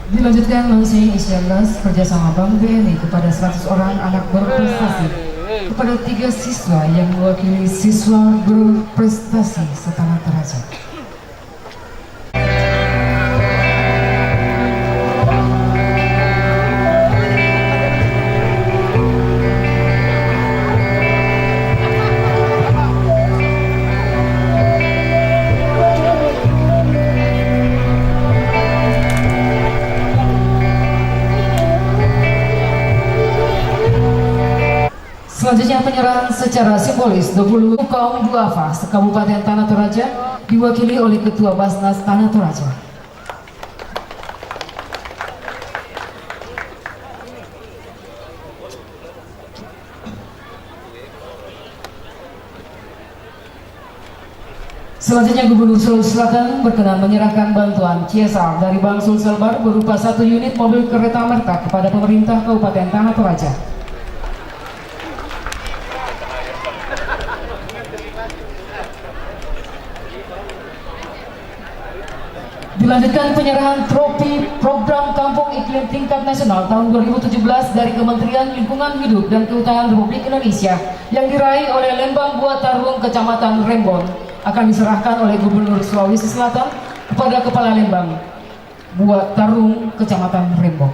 Dilanjutkan launching Isyalas kerjasama Bank BNI kepada 100 orang anak berprestasi, kepada 3 siswa yang mewakili siswa berprestasi setanah Toraja. Selanjutnya penyerahan secara simbolis 20 kaum duafa se-Kabupaten Tanah Toraja diwakili oleh Ketua Basnas Tanah Toraja. Selanjutnya Gubernur Sulawesi Selatan berkenan menyerahkan bantuan CSR dari Bank Sulselbar berupa 1 unit mobil kereta Merta kepada pemerintah Kabupaten Tanah Toraja. Dilanjutkan penyerahan trofi program Kampung Iklim tingkat nasional tahun 2017 dari Kementerian Lingkungan Hidup dan Kehutanan Republik Indonesia yang diraih oleh Lembang Buat Tarung Kecamatan Rembon akan diserahkan oleh Gubernur Sulawesi Selatan kepada Kepala Lembang Buat Tarung Kecamatan Rembon.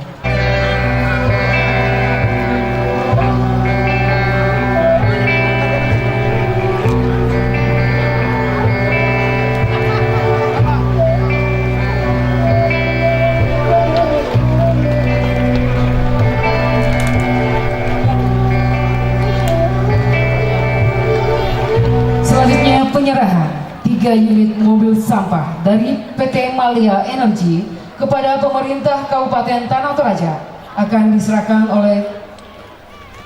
Penyerahan 3 unit mobil sampah dari PT Malia Energy kepada pemerintah Kabupaten Tanah Toraja akan diserahkan oleh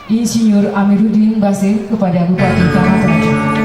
Insinyur Amiruddin Basir kepada Bupati Tanah Toraja.